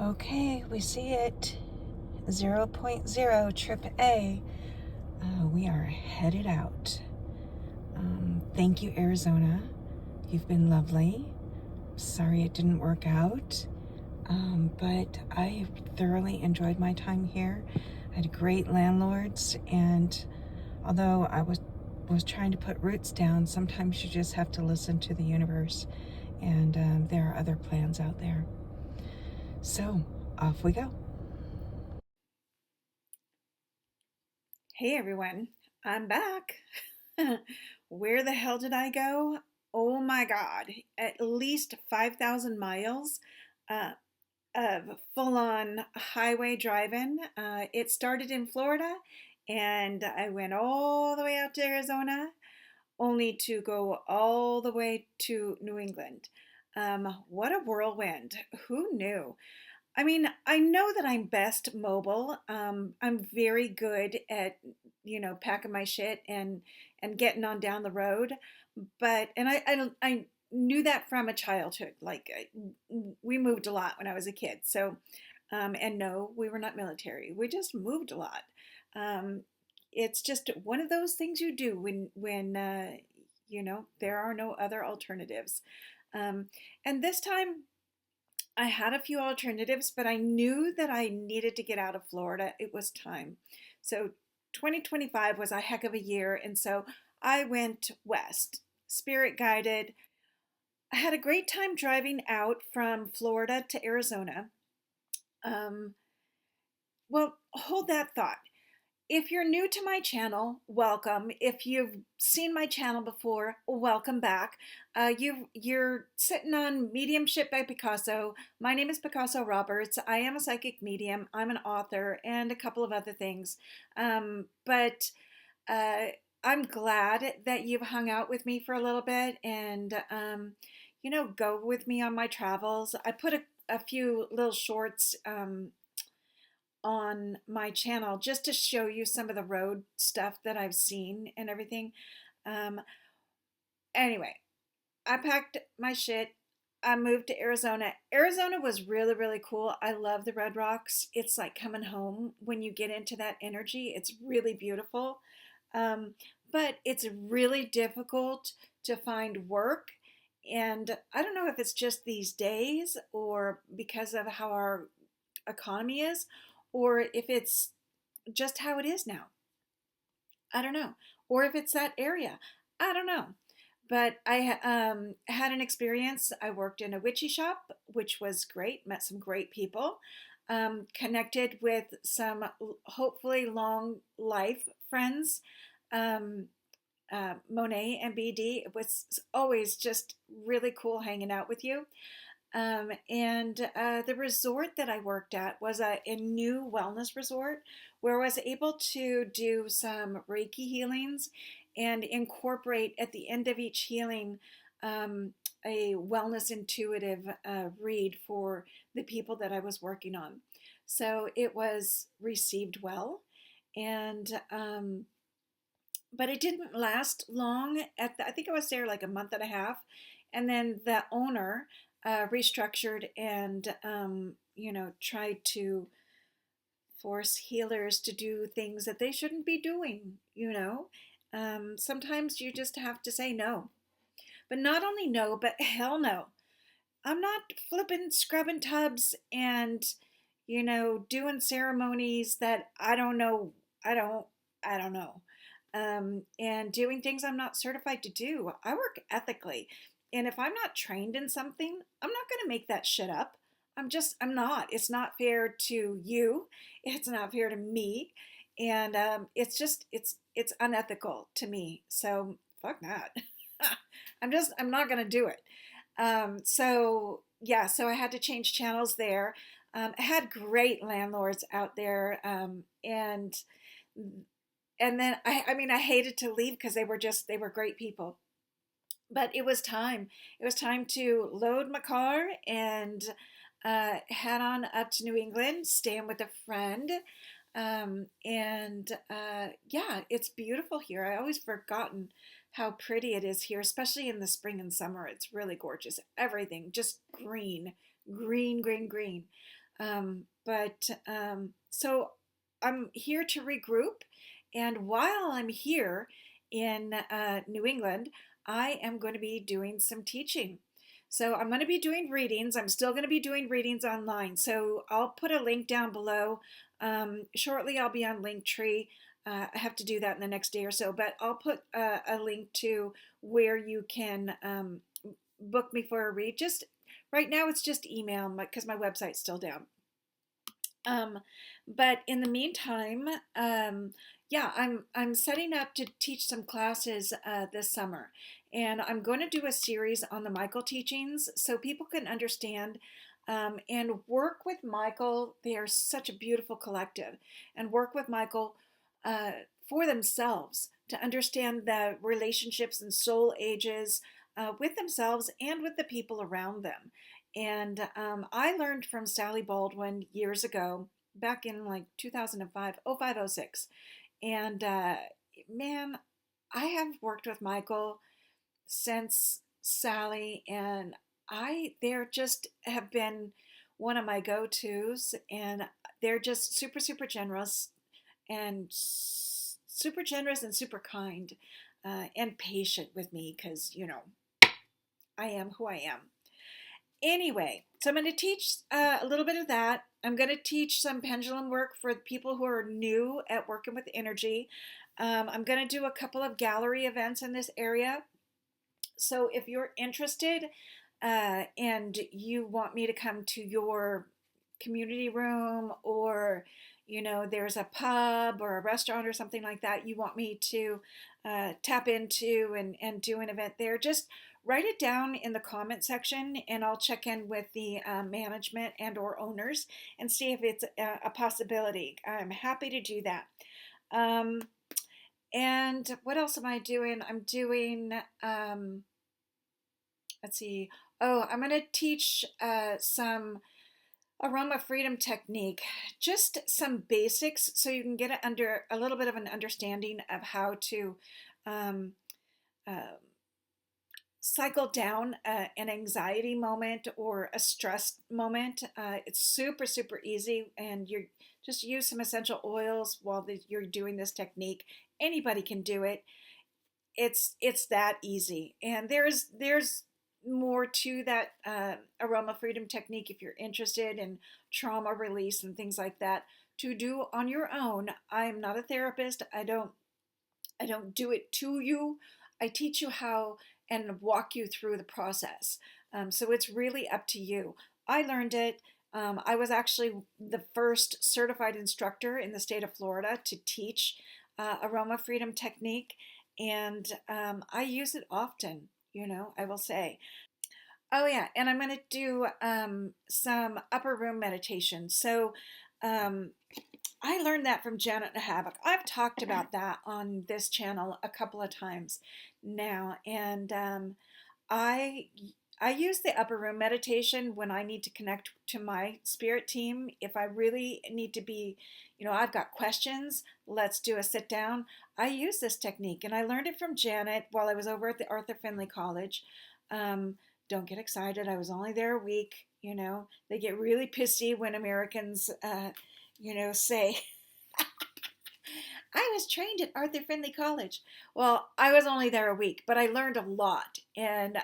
Okay, we see it. Zero point 0.0 trip A. We are headed out. Thank you, Arizona. You've been lovely. Sorry it didn't work out, but I thoroughly enjoyed my time here. I had great landlords, and although I was trying to put roots down, sometimes you just have to listen to the universe, and there are other plans out there. So, off we go. Hey everyone, I'm back. Where the hell did I go? Oh my God, at least 5,000 miles uh, of full on highway driving. It started in Florida and I went all the way out to Arizona, only to go all the way to New England. What a whirlwind! Who knew? I mean, I know that I'm best mobile. I'm very good at, packing my shit and getting on down the road. But I knew that from a childhood. Like we moved a lot when I was a kid. So, and no, we were not military. We just moved a lot. Um, it's just one of those things you do when there are no other alternatives. Um, and this time I had a few alternatives, but I knew that I needed to get out of Florida. It was time. So 2025 was a heck of a year. And so I went west, spirit guided. I had a great time driving out from Florida to Arizona. Um, well, hold that thought. If you're new to my channel, welcome. If you've seen my channel before, welcome back. You're sitting on Mediumship by Picasso. My name is Picasso Roberts. I am a psychic medium. I'm an author and a couple of other things. But I'm glad that you've hung out with me for a little bit and, go with me on my travels. I put a few little shorts on my channel just to show you some of the road stuff that I've seen and everything. Um, anyway, I packed my shit. I moved to Arizona. Arizona was really, really cool. I love the Red Rocks. It's like coming home when you get into that energy. It's really beautiful. Um, but it's really difficult to find work. And I don't know if it's just these days or because of how our economy is, or if it's just how it is now. I don't know. Or if it's that area. I don't know. But I had an experience. I worked in a witchy shop, which was great, met some great people, connected with some hopefully long life friends. Um, Monet and BD. It was always just really cool hanging out with you. And the resort that I worked at was a new wellness resort where I was able to do some Reiki healings and incorporate at the end of each healing a wellness intuitive read for the people that I was working on. So it was received well. And but it didn't last long. I think I was there like a month and a half, and then the owner restructured and tried to force healers to do things that they shouldn't be doing. Sometimes you just have to say no, but not only no, but hell no. I'm not flipping scrubbing tubs and doing ceremonies that I don't know. I don't know. And doing things I'm not certified to do. I work ethically. And if I'm not trained in something, I'm not going to make that shit up. I'm not. It's not fair to you. It's not fair to me. And it's unethical to me. So fuck that. I'm not going to do it. So I had to change channels there. I had great landlords out there. And then I mean, I hated to leave because they were great people. But it was time. It was time to load my car and head on up to New England, staying with a friend. Yeah, it's beautiful here. I always forgotten how pretty it is here, especially in the spring and summer. It's really gorgeous. Everything just green, green, green, green. So I'm here to regroup. And while I'm here in New England, I am going to be doing some teaching. So I'm going to be doing readings. I'm still going to be doing readings online. So I'll put a link down below. Shortly, I'll be on Linktree. I have to do that in the next day or so, but I'll put a link to where you can book me for a read. Just right now, it's just email because my website's still down. Um, but in the meantime, yeah, I'm setting up to teach some classes this summer, and I'm going to do a series on the Michael teachings so people can understand and work with Michael. They are such a beautiful collective, and work with Michael uh, for themselves to understand the relationships and soul ages with themselves and with the people around them. And I learned from Sally Baldwin years ago, back in like 2005, 05, 06. And man, I have worked with Michael since Sally, and they're just have been one of my go-tos, and they're just super, and super generous and super kind and patient with me because, I am who I am. Anyway, so I'm going to teach a little bit of that. I'm going to teach some pendulum work for people who are new at working with energy. I'm going to do a couple of gallery events in this area. So if you're interested and you want me to come to your community room, or there's a pub or a restaurant or something like that you want me to tap into and do an event there, just write it down in the comment section, and I'll check in with the management and or owners and see if it's a possibility. I'm happy to do that. um, and what else am I doing? I'm doing let's see. Oh, I'm going to teach some aroma freedom technique, just some basics so you can get under a little bit of an understanding of how to um, uh, cycle down an anxiety moment or a stress moment. It's super, super easy, and you just use some essential oils while you're doing this technique. Anybody can do it. It's that easy, and there's more to that aroma freedom technique if you're interested in trauma release and things like that to do on your own. I'm not a therapist. I don't do it to you. I teach you how and walk you through the process. So it's really up to you. I learned it. I was actually the first certified instructor in the state of Florida to teach aroma freedom technique, and I use it often, I will say. Oh, yeah, and I'm going to do some upper room meditation. So um, I learned that from Janet Havoc. I've talked about that on this channel a couple of times now, and I I use the upper room meditation when I need to connect to my spirit team. If I really need to be, I've got questions, let's do a sit down. I use this technique, and I learned it from Janet while I was over at the Arthur Findlay College. Um, don't get excited. I was only there a week. They get really pissy when Americans, say, I was trained at Arthur Findlay College. Well, I was only there a week, but I learned a lot. And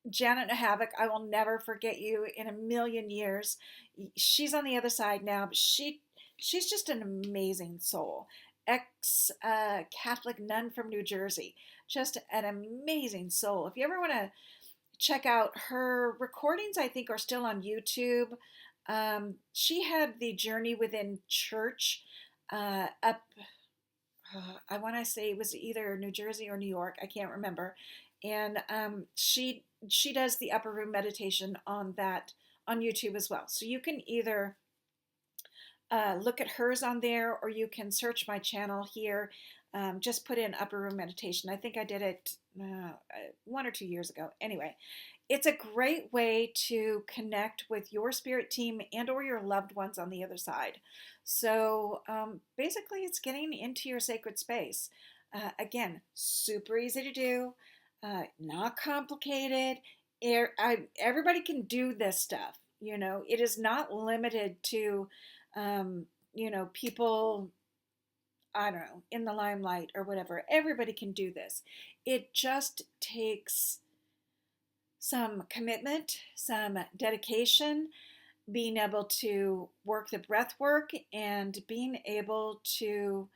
Janet Havoc, I will never forget you in a million years. She's on the other side now, but she's just an amazing soul. Ex Catholic nun from New Jersey, just an amazing soul. If you ever want to check out her recordings, I think are still on YouTube. She had the Journey Within Church up. I want to say it was either New Jersey or New York. I can't remember. And she does the upper room meditation on that on YouTube as well. So you can either look at hers on there, or you can search my channel here. Just put in upper room meditation. I think I did it 1 or 2 years ago. Anyway, it's a great way to connect with your spirit team and or your loved ones on the other side. So basically, it's getting into your sacred space. Again, super easy to do, not complicated. Everybody can do this stuff. It is not limited to, people, I don't know, in the limelight or whatever. Everybody can do this. It just takes some commitment, some dedication, being able to work the breath work, and being able to,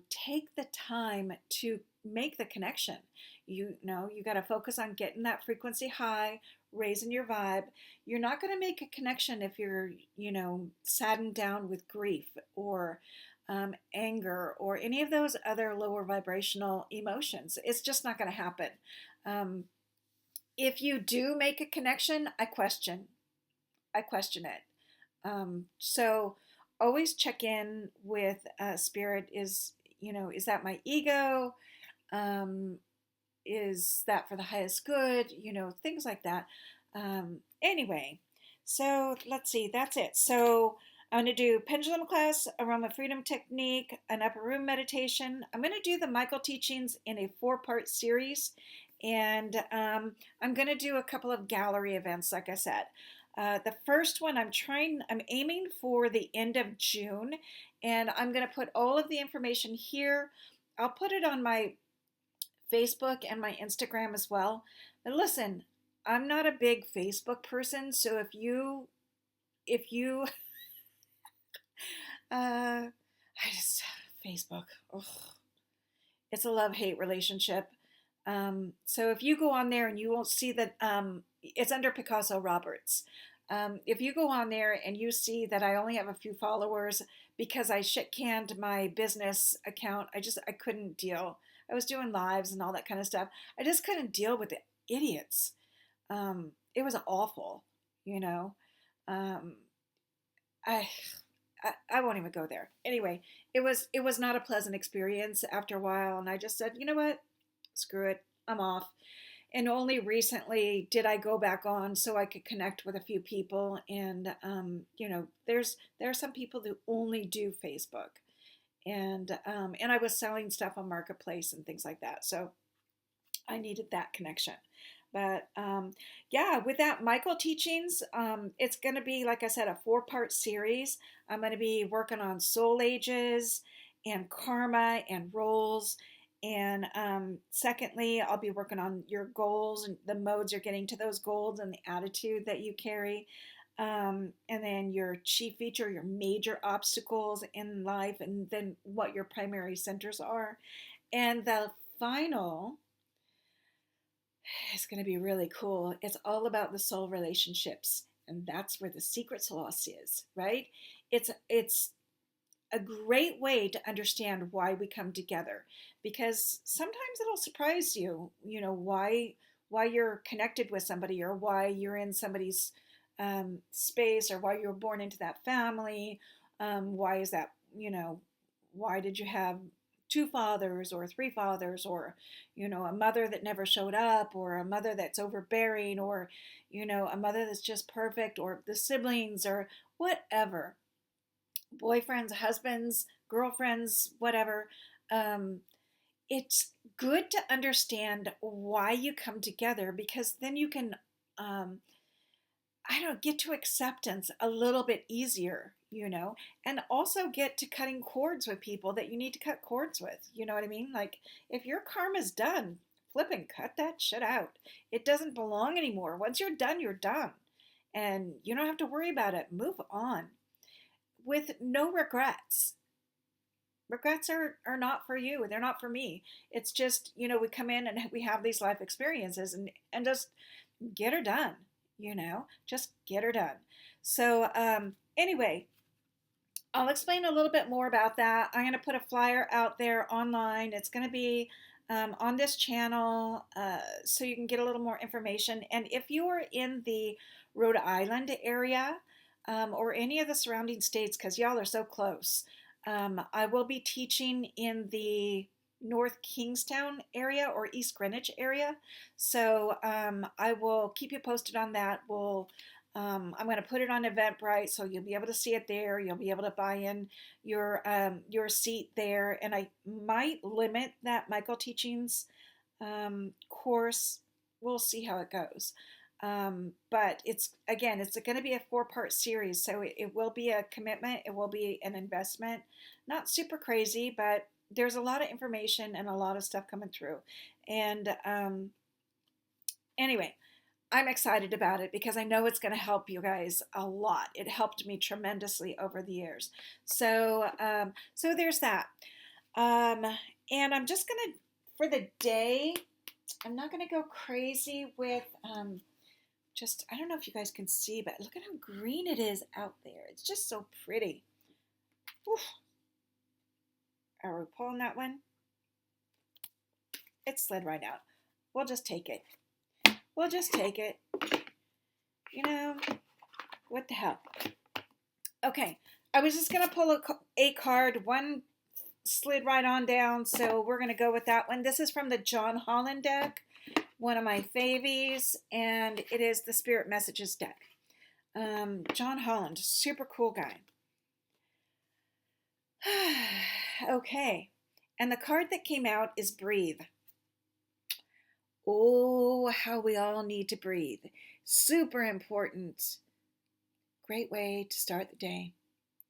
take the time to make the connection. You got to focus on getting that frequency high, raising your vibe. You're not going to make a connection if you're, saddened down with grief or anger or any of those other lower vibrational emotions. It's just not going to happen. Um, if you do make a connection, I question it. So always check in with spirit. Is that my ego? Um, is that for the highest good? Things like that. Anyway, so let's see, that's it. So I'm going to do pendulum class, aroma freedom technique, an upper room meditation. I'm going to do the Michael teachings in a 4-part series. And I'm going to do a couple of gallery events, like I said. The first one I'm aiming for the end of June, and I'm going to put all of the information here. I'll put it on my Facebook and my Instagram as well. But listen, I'm not a big Facebook person, so if you I just Facebook, ugh, it's a love-hate relationship. So if you go on there and you won't see that, it's under Picasso Roberts. If you go on there and you see that I only have a few followers because I shit canned my business account, I couldn't deal. I was doing lives and all that kind of stuff. I just couldn't deal with the idiots. It was awful, you know. Um, I, I won't even go there. Anyway, it was not a pleasant experience after a while, and I just said, you know what, screw it, I'm off. And only recently did I go back on so I could connect with a few people. And there are some people who only do Facebook, and I was selling stuff on Marketplace and things like that. So I needed that connection. But yeah, with that Michael teachings, it's going to be, like I said, a 4-part series. I'm going to be working on soul ages and karma and roles. And secondly, I'll be working on your goals and the modes you're getting to those goals and the attitude that you carry. And then your chief feature, your major obstacles in life, and then what your primary centers are. And the final is going to be really cool. It's all about the soul relationships. And that's where the secret sauce is, right? It's a great way to understand why we come together, because sometimes it'll surprise you, why you're connected with somebody, or why you're in somebody's space, or why you were born into that family. Why is that? Why did you have 2 fathers or 3 fathers, or a mother that never showed up, or a mother that's overbearing, or a mother that's just perfect, or the siblings, or whatever, boyfriends, husbands, girlfriends, whatever. Um, it's good to understand why you come together, because then you can, I don't know, get to acceptance a little bit easier, and also get to cutting cords with people that you need to cut cords with. You know what I mean? Like, if your karma's done, flipping cut that shit out. It doesn't belong anymore. Once you're done, you're done. And you don't have to worry about it. Move on with no regrets. Regrets are not for you. They're not for me. It's just, we come in and we have these life experiences, and just get her done, just get her done. So anyway, I'll explain a little bit more about that. I'm going to put a flyer out there online. It's going to be on this channel, so you can get a little more information. And if you are in the Rhode Island area, or any of the surrounding states, because y'all are so close, I will be teaching in the North Kingstown area or East Greenwich area. So I will keep you posted on that. I'm going to put it on Eventbrite, so you'll be able to see it there. You'll be able to buy in your seat there, and I might limit that Michael Teachings course. We'll see how it goes. But it's again, it's going to be a 4-part series, so it will be a commitment. It will be an investment. Not super crazy, but there's a lot of information and a lot of stuff coming through. And anyway, I'm excited about it because I know it's going to help you guys a lot. It helped me tremendously over the years. So there's that. Um, and I'm just going to, for the day, I'm not going to go crazy with just, I don't know if you guys can see, but look at how green it is out there. It's just so pretty. Oof. Are we pulling that one? It slid right out. We'll just take it. We'll just take it. You know, what the hell? Okay, I was just going to pull a card. One slid right on down, so we're going to go with that one. This is from the John Holland deck, one of my favies, and it is the Spirit Messages deck. John Holland, super cool guy. Okay, and the card that came out is Breathe. Oh, how we all need to breathe. Super important. Great way to start the day,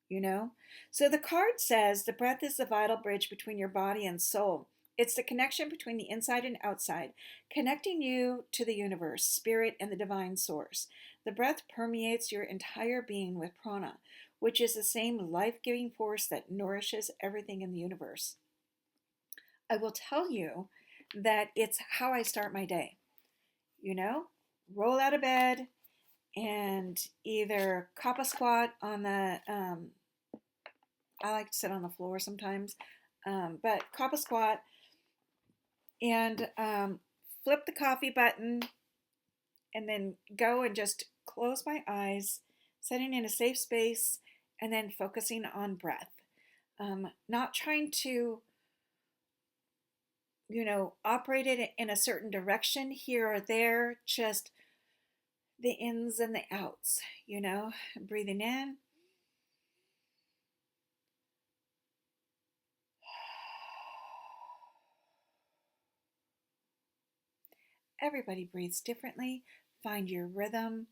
you know? So the card says the breath is the vital bridge between your body and soul. It's the connection between the inside and outside, connecting you to the universe, spirit, and the divine source. The breath permeates your entire being with prana, which is the same life-giving force that nourishes everything in the universe. I will tell you that it's how I start my day. You know, roll out of bed and either kappa squat on the, I like to sit on the floor sometimes, but kappa squat and flip the coffee button and then go and just close my eyes, sitting in a safe space and then focusing on breath. Not trying to operate it in a certain direction here or there, just the ins and the outs, breathing in. Everybody breathes differently. Find your rhythm.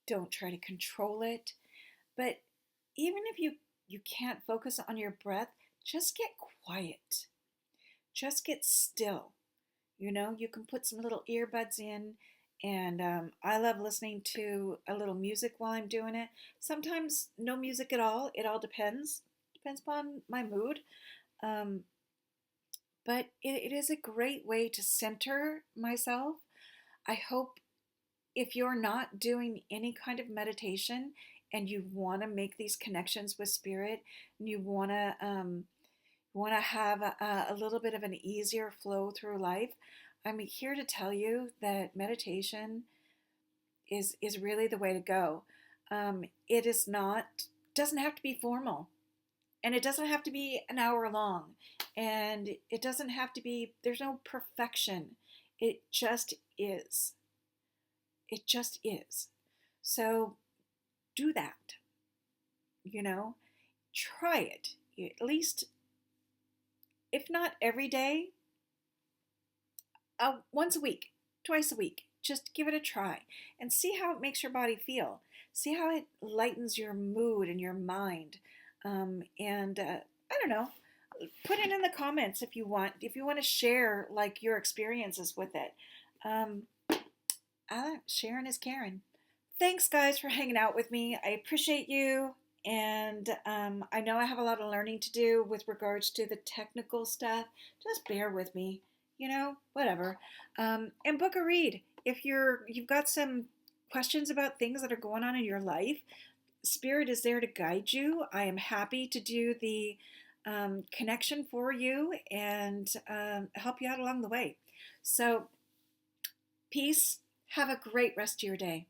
Don't try to control it. But even if you can't focus on your breath, just get quiet. Just get still. You can put some little earbuds in, and I love listening to a little music while I'm doing it. Sometimes no music at all. It all depends. Depends upon my mood. But it is a great way to center myself. I hope if you're not doing any kind of meditation and you want to make these connections with spirit, and you want to have a little bit of an easier flow through life, I'm here to tell you that meditation is really the way to go. It is not, doesn't have to be formal, and it doesn't have to be an hour long, and it doesn't have to be, there's no perfection. It just is. It just is. So do that. Try it. At least, if not every day, once a week, twice a week. Just give it a try and see how it makes your body feel. See how it lightens your mood and your mind. And I don't know. Put it in the comments if you want. If you want to share like your experiences with it. Sharon is Karen. Thanks, guys, for hanging out with me. I appreciate you. And I know I have a lot of learning to do with regards to the technical stuff. Just bear with me, whatever. And book a read. If you've got some questions about things that are going on in your life, Spirit is there to guide you. I am happy to do the connection for you and help you out along the way. So, peace. Have a great rest of your day.